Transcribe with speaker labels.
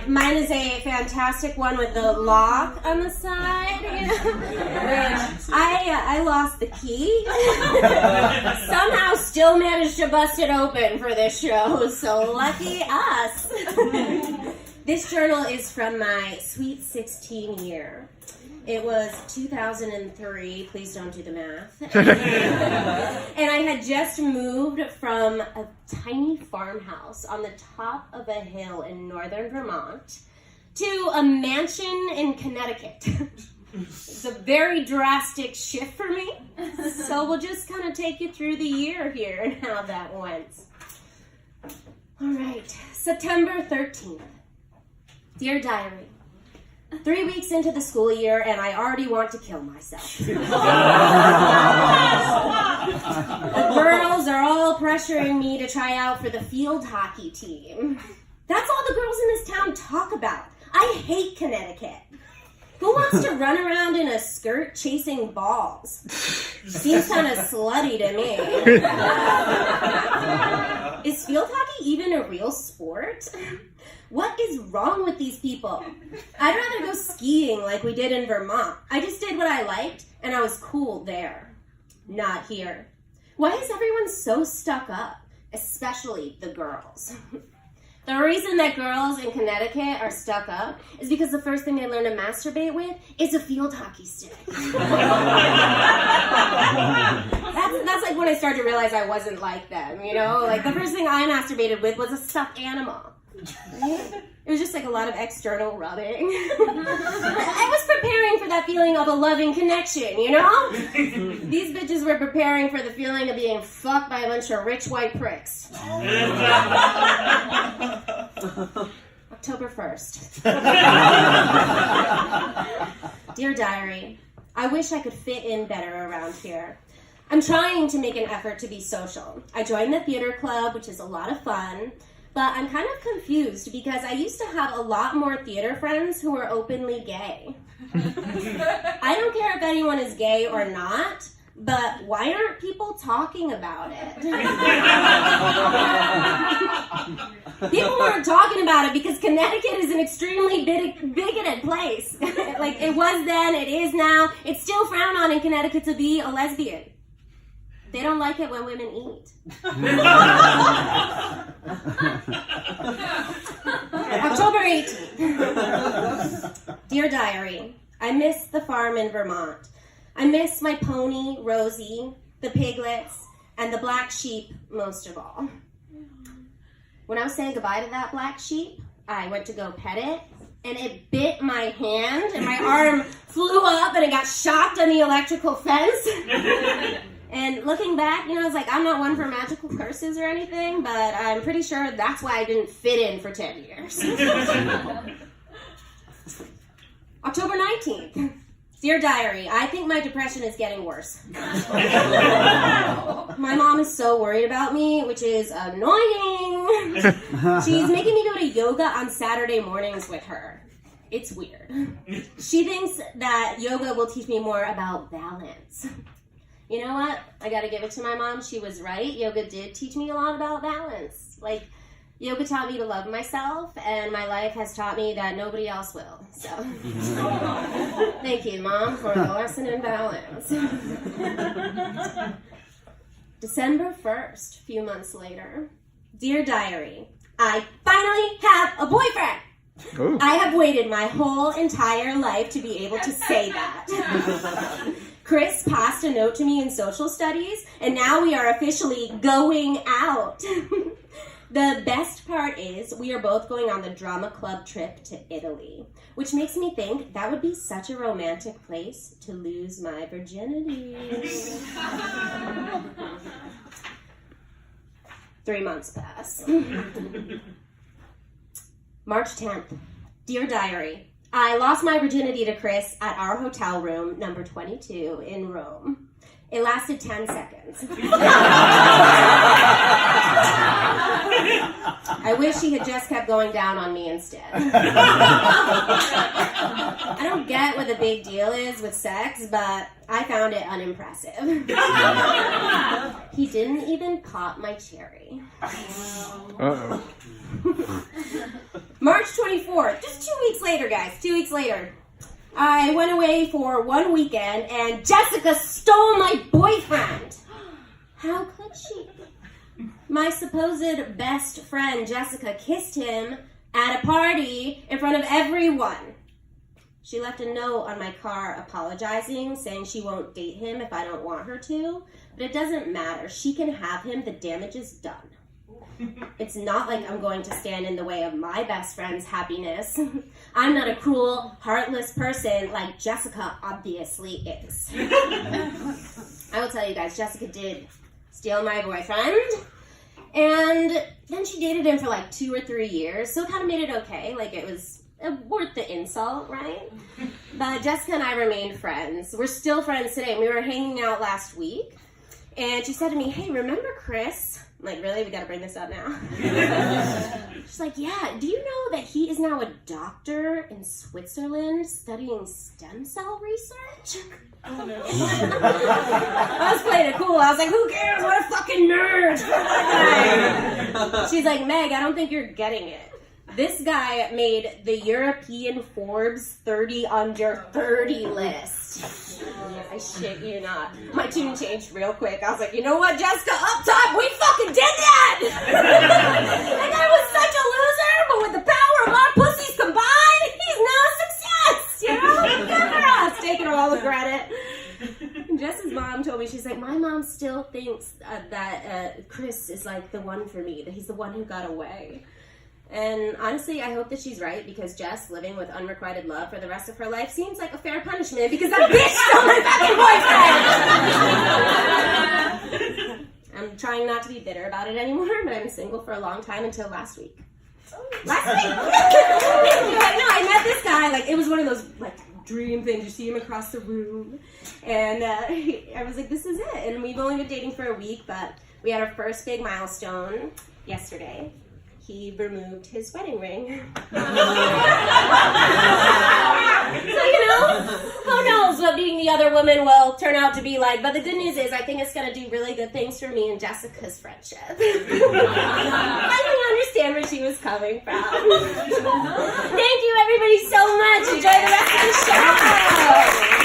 Speaker 1: Mine is a fantastic one with the lock on the side. I lost the key. Somehow still managed to bust it open for this show, so lucky us. This journal is from my Sweet 16 year. It was 2003, please don't do the math. And I had just moved from a tiny farmhouse on the top of a hill in northern Vermont to a mansion in Connecticut. It's a very drastic shift for me, so we'll just kind of take you through the year here and how that went. All right, September 13th. Dear Diary, 3 weeks into the school year, and I already want to kill myself. The girls are all pressuring me to try out for the field hockey team. That's all the girls in this town talk about. I hate Connecticut. Who wants to run around in a skirt chasing balls? Seems kind of slutty to me. Is field hockey even a real sport? What is wrong with these people? I'd rather go skiing like we did in Vermont. I just did what I liked, and I was cool there. Not here. Why is everyone so stuck up? Especially the girls. The reason that girls in Connecticut are stuck up is because the first thing they learn to masturbate with is a field hockey stick. That's like when I started to realize I wasn't like them, you know? Like the first thing I masturbated with was a stuffed animal. Right? It was just like a lot of external rubbing. I was preparing for that feeling of a loving connection, you know? These bitches were preparing for the feeling of being fucked by a bunch of rich white pricks. October 1st. Dear Diary, I wish I could fit in better around here. I'm trying to make an effort to be social. I joined the theater club, which is a lot of fun. But I'm kind of confused because I used to have a lot more theater friends who were openly gay. I don't care if anyone is gay or not, but why aren't people talking about it? People weren't talking about it because Connecticut is an extremely bigoted place. Like it was then, it is now. It's still frowned on in Connecticut to be a lesbian. They don't like it when women eat. October 18th. Dear Diary, I miss the farm in Vermont. I miss my pony, Rosie, the piglets, and the black sheep most of all. When I was saying goodbye to that black sheep, I went to go pet it, and it bit my hand, and my arm flew up, and it got shocked on the electrical fence. And looking back, you know, it's like, I'm not one for magical curses or anything, but I'm pretty sure that's why I didn't fit in for 10 years. October 19th. Dear Diary, I think my depression is getting worse. My mom is so worried about me, which is annoying. She's making me go to yoga on Saturday mornings with her. It's weird. She thinks that yoga will teach me more about balance. You know what? I gotta give it to my mom. She was right. Yoga did teach me a lot about balance. Like, yoga taught me to love myself, and my life has taught me that nobody else will. So, thank you, Mom, for the lesson in balance. December 1st, a few months later. Dear Diary, I finally have a boyfriend! Ooh. I have waited my whole entire life to be able to say that. Chris passed a note to me in social studies, and now we are officially going out. The best part is we are both going on the drama club trip to Italy, which makes me think that would be such a romantic place to lose my virginity. 3 months pass. March 10th. Dear Diary, I lost my virginity to Chris at our hotel room, number 22, in Rome. It lasted 10 seconds. I wish he had just kept going down on me instead. I don't get what the big deal is with sex, but I found it unimpressive. He didn't even pop my cherry.
Speaker 2: Uh-oh.
Speaker 1: March 24th, just 2 weeks later, guys, 2 weeks later. I went away for one weekend and Jessica stole my boyfriend. How could she? My supposed best friend Jessica kissed him at a party in front of everyone. She left a note on my car apologizing, saying she won't date him if I don't want her to, but it doesn't matter. She can have him. The damage is done. It's not like I'm going to stand in the way of my best friend's happiness. I'm not a cruel, heartless person like Jessica obviously is. I will tell you guys, Jessica did steal my boyfriend, and then she dated him for like 2 or 3 years, so it kind of made it okay. Like, it was worth the insult, right? But Jessica and I remained friends. We're still friends today. We were hanging out last week, and she said to me, "Hey, remember Chris?" I'm like, "Really? We gotta bring this up now?" She's like, "Yeah, do you know that he is now a doctor in Switzerland studying stem cell research?" Oh, no. I was playing it cool. I was like, "Who cares? What a fucking nerd!" She's like, "Meg, I don't think you're getting it. This guy made the European Forbes 30 under 30 list." I shit you not. My tune changed real quick. I was like, "You know what, Jessica? Up top, we fucking did that!" And I was such a loser, but with the power of our pussies combined, he's now a success, you know? Good for us, taking all the credit. And Jess's mom told me, she's like, "My mom still thinks that Chris is like the one for me, that he's the one who got away." And honestly, I hope that she's right, because Jess living with unrequited love for the rest of her life seems like a fair punishment, because that bitch stole my fucking boyfriend! I'm trying not to be bitter about it anymore, but I've been single for a long time until last week. Last week? No, I met this guy, like, it was one of those, like, dream things. You see him across the room, and I was like, this is it. And we've only been dating for a week, but we had our first big milestone yesterday. He removed his wedding ring. So, you know, who knows what being the other woman will turn out to be like. But the good news is, I think it's going to do really good things for me and Jessica's friendship. I didn't understand where she was coming from. Thank you, everybody, so much. Enjoy the rest of the show.